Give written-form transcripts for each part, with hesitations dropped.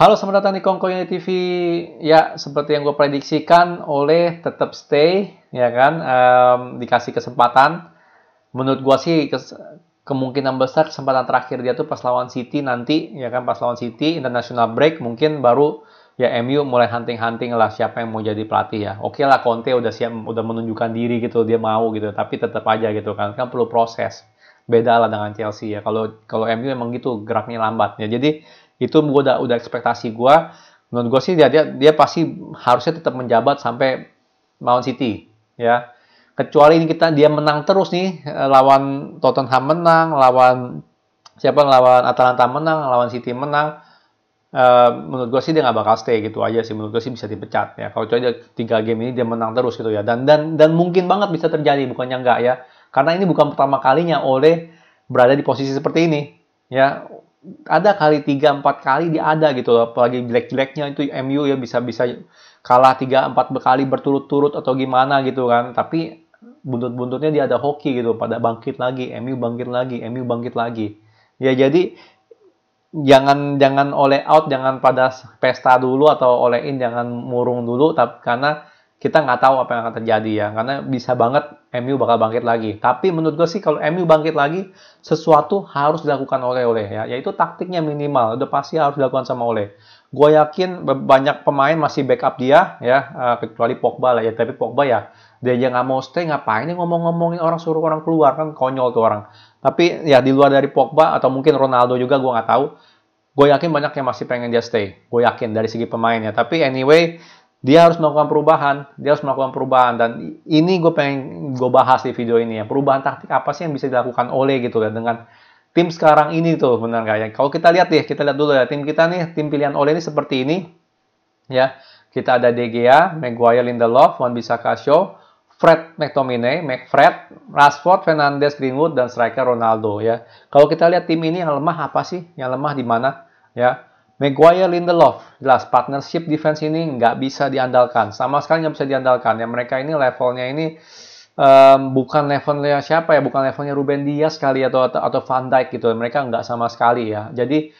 Halo, selamat datang di Kongko TV. Ya, seperti yang gue prediksikan, Ole tetap stay, ya kan? Dikasih kesempatan. Menurut gue sih kemungkinan besar kesempatan terakhir dia tuh pas lawan City nanti, ya kan? Pas lawan City, international break, mungkin baru ya MU mulai hunting-hunting lah siapa yang mau jadi pelatih ya. Oke lah, Conte udah siap, udah menunjukkan diri gitu, dia mau gitu. Tapi tetap aja gitu kan perlu proses. Beda lah dengan Chelsea ya. Kalau MU emang gitu geraknya lambat ya. Jadi itu gue udah ekspektasi gue. Menurut gue sih dia pasti harusnya tetap menjabat sampai lawan City ya. Kecuali ini dia menang terus nih, lawan Tottenham menang, lawan Atalanta menang, lawan City menang. Menurut gue sih dia nggak bakal stay gitu aja sih. Menurut gue sih bisa dipecat ya. Kalau dia 3 game ini dia menang terus gitu ya. Dan mungkin banget bisa terjadi, bukannya enggak ya. Karena ini bukan pertama kalinya Ole berada di posisi seperti ini ya. Ada kali 3-4 kali dia ada gitu loh, apalagi jelek-jeleknya itu MU ya bisa kalah 3-4 kali berturut-turut atau gimana gitu kan, tapi buntut-buntutnya dia ada hoki gitu, pada bangkit lagi, MU bangkit lagi, MU bangkit lagi ya. Jadi jangan oleh out, jangan pada pesta dulu, atau oleh in jangan murung dulu, tapi karena kita nggak tahu apa yang akan terjadi ya, karena bisa banget MU bakal bangkit lagi. Tapi menurut gue sih kalau MU bangkit lagi, sesuatu harus dilakukan oleh ya, yaitu taktiknya minimal udah pasti harus dilakukan sama Ole. Gue yakin banyak pemain masih backup dia ya, kecuali Pogba lah ya. Tapi Pogba ya dia aja nggak mau stay, ngapain nih ngomong-ngomongin orang, suruh orang keluar, kan konyol tuh orang. Tapi ya di luar dari Pogba atau mungkin Ronaldo juga gue nggak tahu. Gue yakin banyak yang masih pengen dia stay. Gue yakin dari segi pemainnya. Tapi anyway, dia harus melakukan perubahan. Dia harus melakukan perubahan. Dan ini gue pengen gue bahas di video ini ya. Perubahan taktik apa sih yang bisa dilakukan Ole gitu ya dengan tim sekarang ini tuh, benar nggak ya? Kalau kita lihat dulu ya. Tim kita nih, tim pilihan Ole ini seperti ini. Ya, kita ada De Gea, Maguire, Lindelof, Wan-Bissaka, Shaw, Fred, McTominay, McFred, Rashford, Fernandes, Greenwood, dan striker Ronaldo ya. Kalau kita lihat tim ini yang lemah apa sih? Yang lemah di mana? Ya, Maguire, Lindelof, jelas partnership defense ini nggak bisa diandalkan, sama sekali nggak bisa diandalkan. Ya, mereka ini levelnya ini bukan levelnya siapa ya? Bukan levelnya Ruben Dias kali atau Van Dijk gitu. Mereka nggak sama sekali ya. Jadi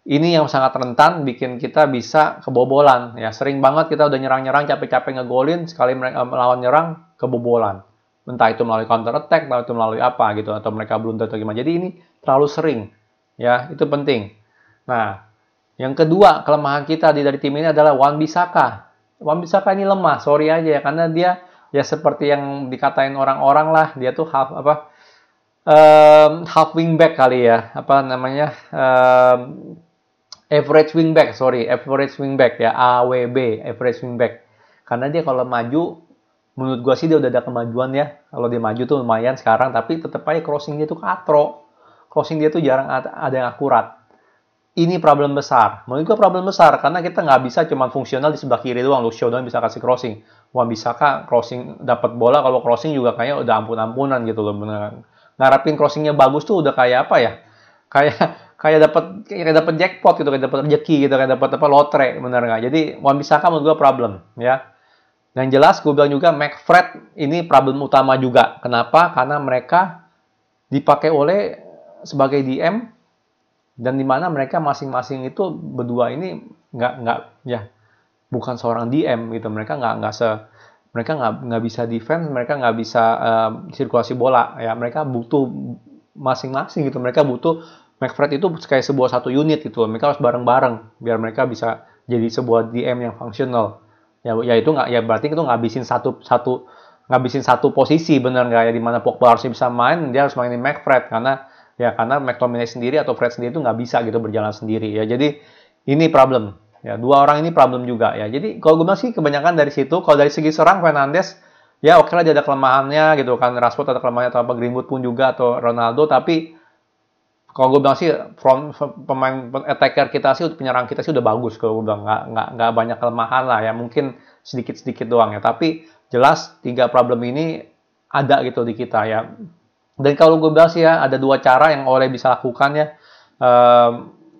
ini yang sangat rentan bikin kita bisa kebobolan ya. Sering banget kita udah nyerang-nyerang, capek-capek ngegolin, sekali mereka melawan nyerang kebobolan. Entah itu melalui counter attack, entah itu melalui apa gitu, atau mereka blunder atau gimana. Jadi ini terlalu sering ya, itu penting. Nah, yang kedua kelemahan kita dari tim ini adalah Wan-Bissaka. Wan-Bissaka ini lemah, sorry aja ya, karena dia ya seperti yang dikatain orang-orang lah, dia tuh half wingback kali ya, apa namanya, average wingback ya, AWB, average wingback. Karena dia kalau maju, menurut gua sih dia udah ada kemajuan ya. Kalau dia maju tuh lumayan sekarang, tapi tetap aja crossing dia tuh katro. Crossing dia tuh jarang ada yang akurat. Ini problem besar. Menurut gua problem besar, karena kita nggak bisa cuma fungsional di sebelah kiri doang. Luke Shaw doang bisa kasih crossing. Wah, bisa kah crossing dapat bola, kalau crossing juga kayaknya udah ampun-ampunan gitu loh, beneran. Ngarapin crossingnya bagus tuh udah kayak apa ya? Kayak kayak dapat jackpot gitu, kayak dapat rezeki gitu, kayak dapat apa lotre, benar nggak? Jadi Wan-Bissaka menurut gue problem ya. Dan jelas gue bilang juga McFred ini problem utama juga. Kenapa? Karena mereka dipakai oleh sebagai DM, dan dimana mereka masing-masing itu berdua ini nggak ya, bukan seorang DM gitu. Mereka nggak bisa defense, mereka nggak bisa sirkulasi bola ya. Mereka butuh masing-masing gitu. Mereka butuh McFred itu kayak sebuah satu unit gitu. Mereka harus bareng-bareng biar mereka bisa jadi sebuah DM yang fungsional. Ya itu nggak, ya berarti itu ngabisin satu posisi, bener nggak ya, di mana Pogba harusnya bisa main, dia harus mainin McFred karena McTominay sendiri atau Fred sendiri itu nggak bisa gitu berjalan sendiri ya. Jadi ini problem ya, dua orang ini problem juga ya. Jadi kalau gue bilang sih kebanyakan dari situ. Kalau dari segi serang, Fernandes ya oke lah, dia ada kelemahannya gitu kan. Rashford ada kelemahannya, atau apa, Greenwood pun juga, atau Ronaldo. Tapi kalau gue bilang sih pemain attacker kita sih, penyerang kita sih udah bagus. Kalau gue bilang nggak banyak kelemahan lah ya, mungkin sedikit doang ya. Tapi jelas 3 problem ini ada gitu di kita ya. Dan kalau gue bilang sih ya, ada 2 cara yang Ole bisa lakukan ya.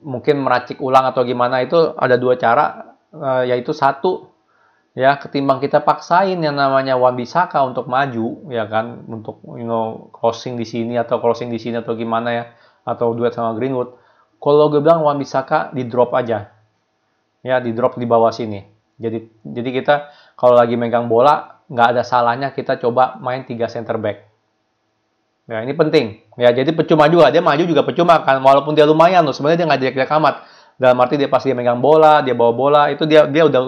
Mungkin meracik ulang atau gimana, itu ada 2 cara, yaitu satu ya, ketimbang kita paksain yang namanya Wan-Bissaka untuk maju ya kan, untuk crossing di sini atau gimana ya, atau duet sama Greenwood. Kalau gue bilang Wan-Bissaka di drop aja. ya di drop di bawah sini. Jadi kita kalau lagi megang bola nggak ada salahnya kita coba main 3 center back. Ya ini penting. Ya jadi percuma juga dia maju juga percuma kan walaupun dia lumayan loh sebenarnya dia nggak jelek-jelek amat. Dalam arti dia pas dia megang bola, dia bawa bola itu dia udah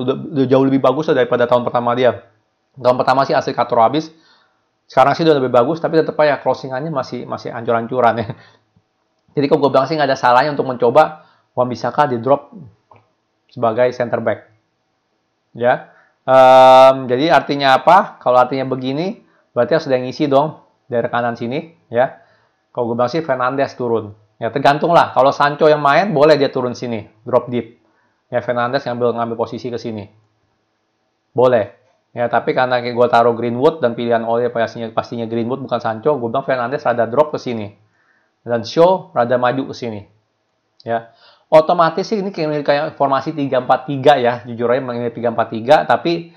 jauh lebih bagus daripada tahun pertama dia. Tahun pertama sih asli katro habis. Sekarang sih udah lebih bagus tapi tetap aja crossingannya masih ancur-ancuran ya. Jadi kalau gue bilang sih nggak ada salahnya untuk mencoba Wan-Bissaka di drop sebagai center back. Ya. Jadi artinya apa? Kalau artinya begini, berarti harus ada yang ngisi dong dari kanan sini. Ya. Kalau gue bilang sih Fernandes turun. Ya tergantung lah. Kalau Sancho yang main, boleh dia turun sini, drop deep. Ya Fernandes ngambil posisi ke sini. Boleh. Ya tapi karena gue taruh Greenwood dan pilihan Ole pastinya Greenwood bukan Sancho, gue bilang Fernandes rada drop ke sini. Dan Shaw rada maju ke sini. Ya. Otomatis sih ini kayak formasi 3-4-3 ya. Jujur aja mengenai 3-4-3 tapi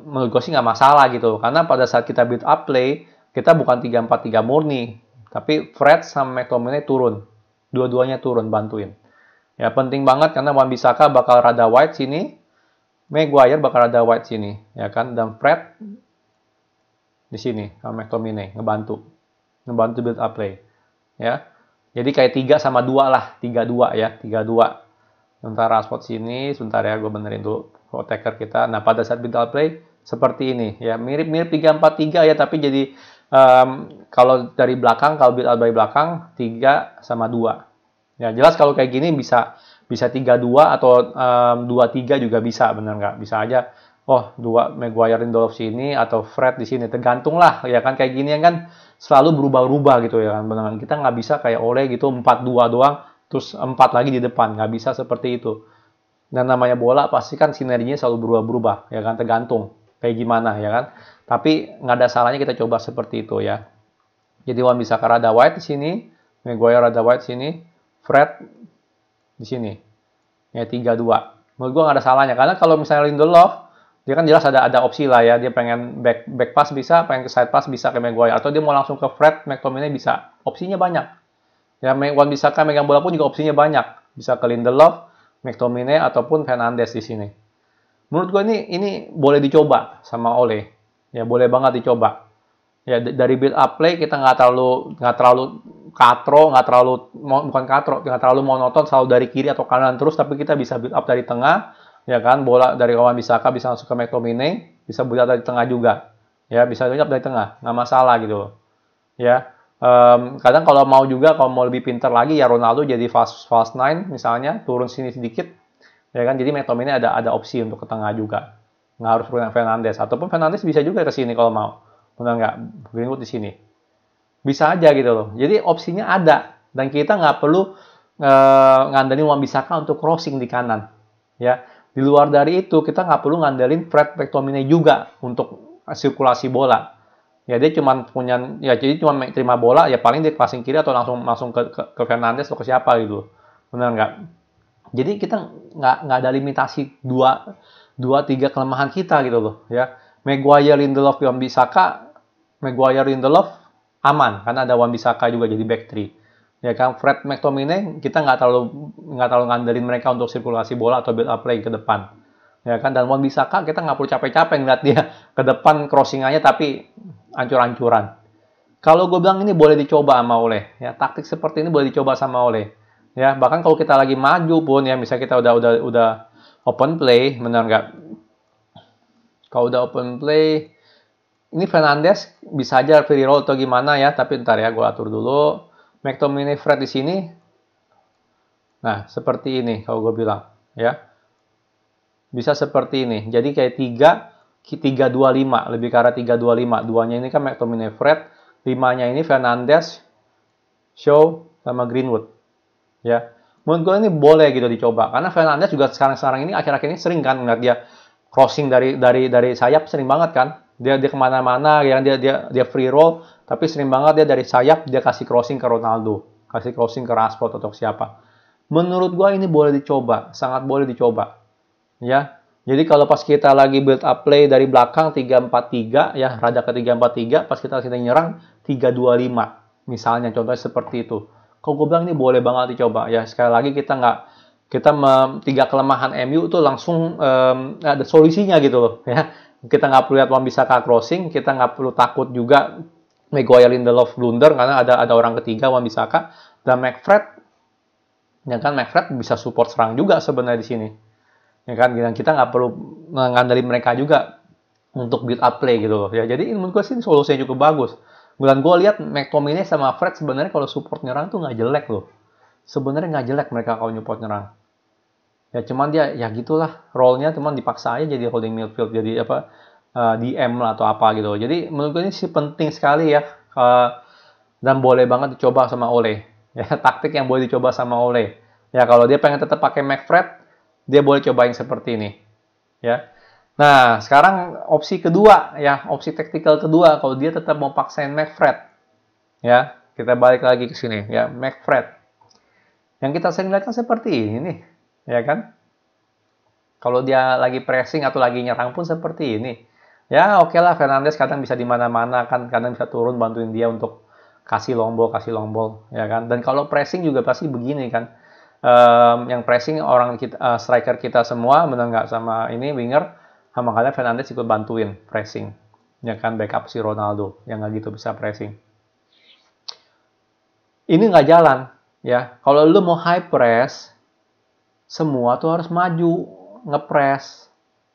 menurut gue sih nggak masalah gitu. Karena pada saat kita build up play, kita bukan 3-4-3 murni, tapi Fred sama McTominay turun. Dua-duanya turun bantuin. Ya penting banget karena Wan-Bissaka bakal rada wide sini, Maguire bakal rada wide sini, ya kan? Dan Fred di sini sama McTominay ngebantu build up play. Ya. Jadi kayak 3-2 lah, 3-2 ya, 3-2. Sebentar Rashford sini, sebentar ya gue benerin dulu taker kita. Nah, pada saat build up play seperti ini ya, mirip-mirip 3-4-3 ya, tapi jadi kalau dari belakang, kalau build up dari belakang 3-2. Ya, jelas kalau kayak gini bisa 3-2 atau 2-3 juga bisa, bener nggak? Bisa aja oh, 2 Maguire Lindelof sini atau Fred di sini, tergantung lah ya kan kayak gini kan selalu berubah-ubah gitu ya kan benar kita nggak bisa kayak Ole gitu 4-2 doang terus 4 lagi di depan nggak bisa seperti itu dan namanya bola pasti kan sinerginya selalu berubah-berubah ya kan tergantung kayak gimana ya kan tapi nggak ada salahnya kita coba seperti itu ya jadi Wan-Bissaka rada wide di sini Maguire rada wide sini Fred di sini ya 3-2 menurut gua nggak ada salahnya karena kalau misalnya Lindelof dia kan jelas ada opsi lah ya, dia pengen back pass bisa, pengen ke side pass bisa ke Maguire, atau dia mau langsung ke Fred, McTominay bisa, opsinya banyak. Ya, Wan-Bissaka megang bola pun juga opsinya banyak, bisa ke Lindelof, McTominay, ataupun Fernandes di sini. Menurut gue ini boleh dicoba sama Ole, ya boleh banget dicoba. Ya dari build up play kita nggak terlalu katro, nggak terlalu monoton selalu dari kiri atau kanan terus, tapi kita bisa build up dari tengah. Ya kan bola dari Wan-Bissaka bisa langsung ke McTominay bisa buat dari tengah juga ya bisa buat dari tengah nggak masalah gitu ya kadang kalau mau lebih pintar lagi ya Ronaldo jadi false nine misalnya turun sini sedikit ya kan jadi McTominay ada opsi untuk ke tengah juga nggak harus Fernandes ataupun Fernandes bisa juga ke sini kalau mau benar nggak Greenwood di sini bisa aja gitu loh jadi opsinya ada dan kita nggak perlu ngandelin Wan-Bissaka untuk crossing di kanan ya di luar dari itu, kita nggak perlu ngandelin Fred McTominay juga untuk sirkulasi bola. Ya dia cuma jadi cuma terima bola, ya paling dia passing kiri atau langsung ke Fernandes atau ke siapa gitu. Benar nggak? Jadi kita nggak ada limitasi 2-3 kelemahan kita gitu loh. Ya Maguire, Lindelof, Wan-Bissaka, Maguire, Lindelof aman karena ada Wan-Bissaka juga jadi back 3. Ya kan Fred McTominay kita nggak terlalu ngandelin mereka untuk sirkulasi bola atau build up play ke depan ya kan dan Wan-Bissaka kita nggak perlu capek-capek ngeliat dia ke depan crossingannya tapi ancur-ancuran kalau gue bilang ini boleh dicoba sama Ole ya taktik seperti ini boleh dicoba sama Ole ya bahkan kalau kita lagi maju pun ya misalnya kita udah open play benar nggak kalau udah open play ini Fernandes bisa aja free roll atau gimana ya tapi ntar ya gue atur dulu McTominay Fred di sini. Nah, seperti ini kalau gue bilang, ya. Bisa seperti ini. Jadi kayak 3-2-5, lebih ke arah 3-2-5. Duanya ini kan McTominay Fred, 5-nya ini Fernandes, Shaw sama Greenwood. Ya. Menurut gue ini boleh gitu dicoba karena Fernandes juga sekarang ini akhir-akhir ini sering kan ngeliat dia crossing dari sayap sering banget kan. Dia kemana-mana, yang dia free roll, tapi sering banget dia dari sayap dia kasih crossing ke Ronaldo, kasih crossing ke Rashford atau siapa. Menurut gua ini boleh dicoba, sangat boleh dicoba. Ya. Jadi kalau pas kita lagi build up play dari belakang 3-4-3 ya, rada ke 3-4-3, pas kita nyerang 3-2-5. Misalnya contohnya seperti itu. Kalau gue bilang ini boleh banget dicoba ya. Sekali lagi kita kita tiga kelemahan MU tuh langsung ada solusinya gitu loh ya. Kita nggak perlu lihat Wan-Bissaka crossing, kita nggak perlu takut juga Maguire, Lindelof blunder karena ada orang ketiga Wan-Bissaka dan McFred. Ya kan, McFred bisa support serang juga sebenarnya di sini. Ya kan, dan kita nggak perlu mengandalkan mereka juga untuk build up play gitu loh. Ya, jadi menurut gue sih solusinya cukup bagus. Dan gue lihat McTominay sama Fred sebenarnya kalau support nyerang tuh nggak jelek loh. Sebenarnya nggak jelek mereka kalau support nyerang. Ya cuman dia ya gitulah role-nya, cuman dipaksa aja jadi holding midfield, jadi apa DM lah atau apa gitu. Jadi menurut gue ini sih penting sekali ya, dan boleh banget dicoba sama Ole. Ya, taktik yang boleh dicoba sama Ole. Ya kalau dia pengen tetap pakai McFred, dia boleh cobain seperti ini. Ya. Nah, sekarang opsi kedua ya, opsi taktikal kedua kalau dia tetap mau paksain McFred. Ya, kita balik lagi ke sini ya, McFred. Yang kita sering lihat kan seperti ini nih, ya kan? Kalau dia lagi pressing atau lagi nyerang pun seperti ini. Ya, oke lah, Fernandes kadang bisa di mana-mana kan, kadang bisa turun bantuin dia untuk kasih long ball, ya kan? Dan kalau pressing juga pasti begini kan. Yang pressing orang kita, striker kita semua, benar nggak, sama ini winger, makanya Fernandes ikut bantuin pressing, ya kan, backup si Ronaldo yang nggak gitu bisa pressing. Ini nggak jalan. Ya, kalau lu mau high press, semua tuh harus maju, ngepress.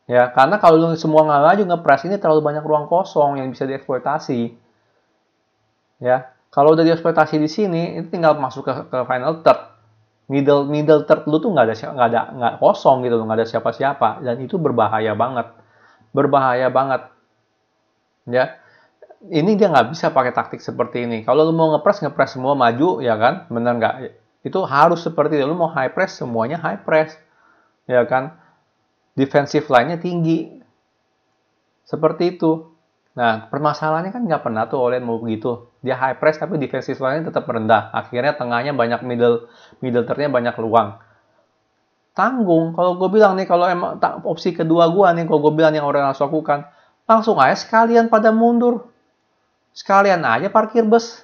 Ya, karena kalau lu semua nggak maju ngepress, ini terlalu banyak ruang kosong yang bisa dieksploitasi. Ya, kalau udah dieksploitasi di sini, itu tinggal masuk ke final third. Middle third lu tuh nggak kosong gitu, nggak ada siapa-siapa, dan itu berbahaya banget. Berbahaya banget. Ya. Ini dia nggak bisa pakai taktik seperti ini. Kalau lu mau ngepres semua maju, ya kan? Bener nggak? Itu harus seperti itu. Lu mau high press, semuanya high press. Ya kan? Defensive line-nya tinggi. Seperti itu. Nah, permasalahannya kan nggak pernah tuh Ole mau begitu. Dia high press, tapi defensive line-nya tetap rendah. Akhirnya tengahnya banyak middle third-nya banyak luang. Tanggung. Kalau gue bilang nih, kalau emang opsi kedua gue nih, kalau gue bilang yang orang harus lakukan, langsung aja sekalian pada mundur. Sekalian aja parkir bus.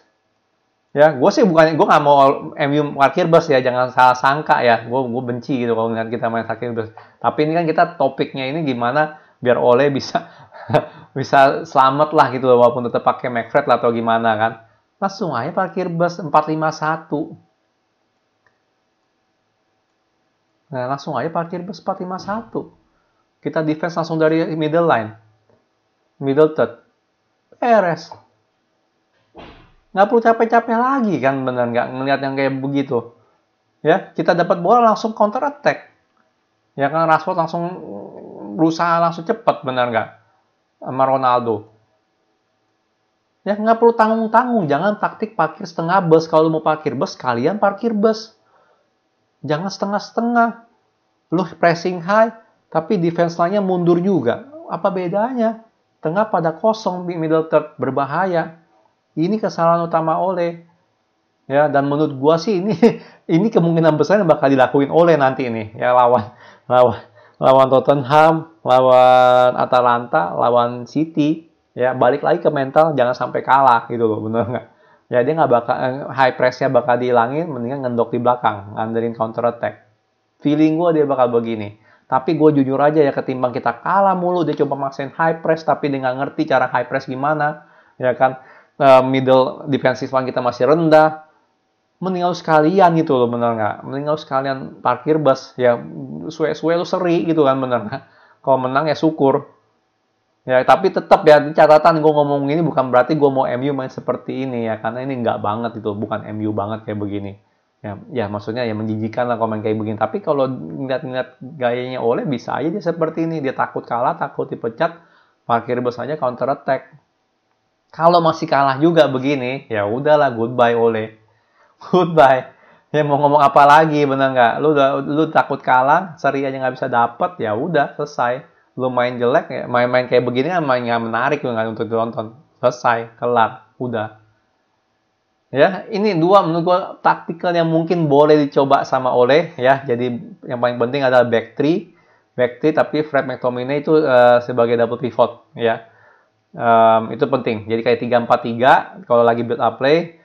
Ya, gue nggak mau MU parkir bus ya, jangan salah sangka ya. Gue benci gitu kalau ngeliat kita main parkir bus. Tapi ini kan kita topiknya ini gimana biar Ole bisa bisa selamat lah gitu loh, walaupun tetap pakai McFred lah atau gimana kan. Langsung aja parkir bus 451. Nah, langsung aja parkir bus 451. Kita defense langsung dari middle line. Middle third. Beres. Nggak perlu capek-capek lagi kan, bener nggak ngelihat yang kayak begitu. Ya, kita dapat bola langsung counter attack. Ya kan, Rashford langsung berusaha langsung cepat, bener nggak? Sama Ronaldo. Ya, nggak perlu tanggung-tanggung. Jangan taktik parkir setengah bus. Kalau mau parkir bus, kalian parkir bus. Jangan setengah-setengah. Lu pressing high, tapi defense line-nya mundur juga. Apa bedanya? Tengah pada kosong, middle third, berbahaya. Ini kesalahan utama Ole. Ya, dan menurut gua sih ini kemungkinan besar bakal dilakuin Ole nanti ini. Ya, lawan Tottenham, lawan Atalanta, lawan City. Ya, balik lagi ke mental, jangan sampai kalah gitu loh, bener nggak? Ya, dia nggak bakal high press-nya bakal dihilangin, mendingan ngendok di belakang, ngandelin counter attack. Feeling gua dia bakal begini. Tapi gue jujur aja ya, ketimbang kita kalah mulu, dia coba maksain high press tapi dia nggak ngerti cara high press gimana, ya kan? Middle defensive line kita masih rendah, mending sekalian gitu loh, bener nggak? Mending sekalian parkir bus, ya suwe-suwe lu seri gitu kan, bener nggak? Kalau menang ya syukur. Ya tapi tetap ya, catatan gue ngomong ini bukan berarti gue mau MU main seperti ini ya, karena ini nggak banget itu, bukan MU banget kayak begini. Ya maksudnya ya menjijikan lah kalau main kayak begini. Tapi kalau ngeliat gayanya Ole, bisa aja dia seperti ini, dia takut kalah, takut dipecat, parkir bus aja counter attack. Kalau masih kalah juga begini, ya udahlah, goodbye Ole. Goodbye. Ya mau ngomong apa lagi, bener nggak? Lu takut kalah, seri aja nggak bisa dapet, ya udah selesai. Lu main jelek, ya main-main kayak begini kan main nggak menarik nggak untuk ditonton. Selesai, kelar, udah. Ya, ini dua menurut gua taktikal yang mungkin boleh dicoba sama Ole ya. Jadi yang paling penting adalah back 3 tapi Fred McTominay itu sebagai double pivot ya. Itu penting. Jadi kayak 3-4-3 kalau lagi build up play,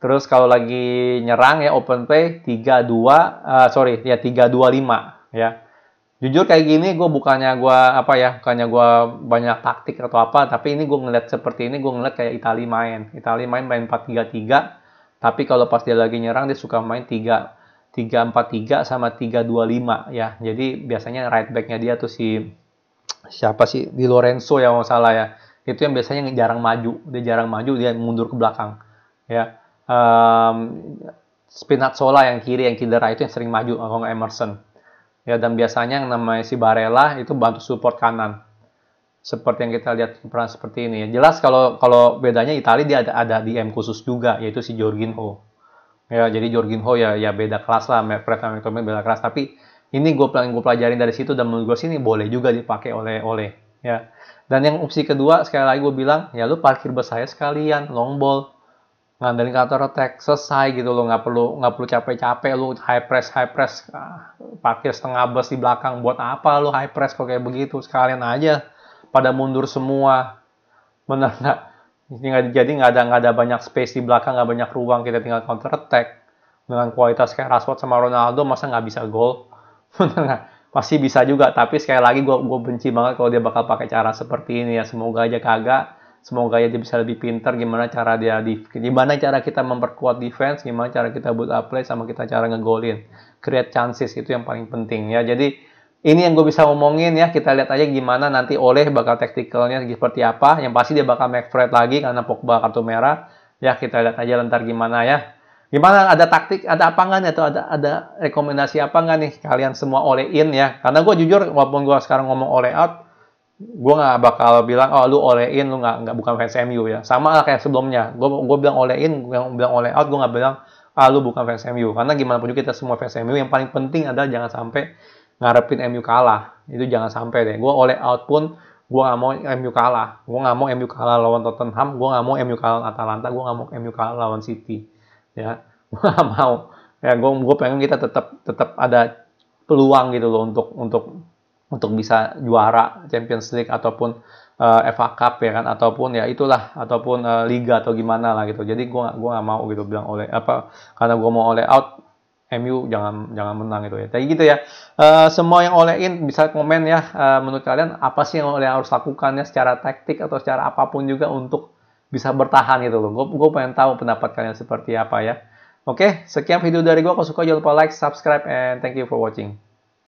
Terus kalau lagi nyerang ya open play 3-2-5 ya. Jujur kayak gini gue bukannya gue banyak taktik atau apa, tapi ini gue ngeliat seperti ini, gue ngeliat kayak Italia main 4-3-3, tapi kalau pas dia lagi nyerang dia suka main 3-4-3 sama 3-2-5 ya. Jadi biasanya right back-nya dia tuh siapa sih, Di Lorenzo ya kalau salah ya. Itu yang biasanya jarang maju, dia mundur ke belakang ya. Spinazzola yang kiri, yang cedera itu yang sering maju, kalau nggak Emerson ya. Dan biasanya yang namanya si Barella itu bantu support kanan, seperti yang kita lihat peran seperti ini ya. Jelas kalau bedanya Italia dia ada DM khusus juga, yaitu si Jorginho ya. Jadi Jorginho ya beda kelas lah, Fred sama McTominay beda kelas, tapi ini gue pelajarin dari situ, dan menurut gue sini boleh juga dipakai oleh ya. Dan yang opsi kedua, sekali lagi gue bilang ya, lu parkir bus saya sekalian, long ball, ngandelin counter attack, selesai gitu lo. Nggak perlu capek-capek lu high press parkir setengah bus di belakang. Buat apa lu high press kalau kayak begitu? Sekalian aja pada mundur semua, bener nggak? Jadi nggak ada banyak space di belakang, nggak banyak ruang, kita tinggal counter attack. Dengan kualitas kayak Rashford sama Ronaldo, masa nggak bisa gol? Bener nggak? Pasti bisa juga, tapi sekali lagi gue benci banget kalau dia bakal pakai cara seperti ini ya. Semoga aja kagak. Semoga aja dia bisa lebih pintar gimana cara kita memperkuat defense, gimana cara kita build up play, sama kita cara ngegolin, create chances, itu yang paling penting ya. Jadi ini yang gue bisa ngomongin ya. Kita lihat aja gimana nanti Oleh bakal tacticalnya seperti apa. Yang pasti dia bakal make Fred lagi karena Pogba kartu merah ya. Kita lihat aja ntar gimana ya. Gimana, ada taktik, ada apa nggak nih, atau ada rekomendasi apa nggak nih kalian semua Oleh in ya. Karena gue jujur, walaupun gue sekarang ngomong Oleh out, gue nggak bakal bilang lu all in, lu nggak bukan fans MU ya. Sama lah kayak sebelumnya, gue bilang all in, yang bilang all out, gue nggak bilang lu bukan fans MU. Karena gimana pun juga kita semua fans MU, yang paling penting adalah jangan sampai ngarepin MU kalah. Itu jangan sampai deh. Gue all out pun gue nggak mau MU kalah. Gue nggak mau MU kalah lawan Tottenham, gue nggak mau MU kalah lawan Atalanta, gue nggak mau MU kalah lawan City ya. Gue nggak mau ya. Gue pengen kita tetap ada peluang gitu loh untuk bisa juara Champions League ataupun FA Cup ya kan, ataupun ya itulah, ataupun Liga atau gimana lah gitu. Jadi gue nggak mau gitu bilang karena gue mau oleh out, MU jangan menang gitu ya. Kayak gitu ya. Semua yang oleh in bisa komen ya. Menurut kalian apa sih yang oleh harus lakukan ya, secara taktik atau secara apapun juga untuk bisa bertahan gitu loh. Gue pengen tahu pendapat kalian seperti apa ya. Oke, sekian video dari gue. Kalau suka jangan lupa like, subscribe, and thank you for watching.